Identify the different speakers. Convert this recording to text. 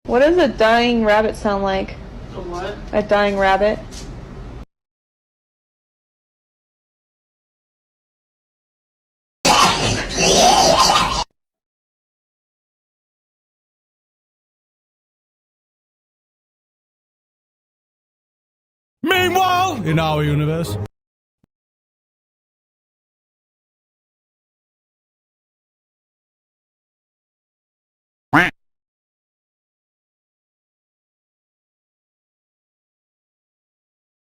Speaker 1: What does a dying rabbit sound like?
Speaker 2: A what?
Speaker 1: A dying rabbit?
Speaker 3: Meanwhile, in our universe.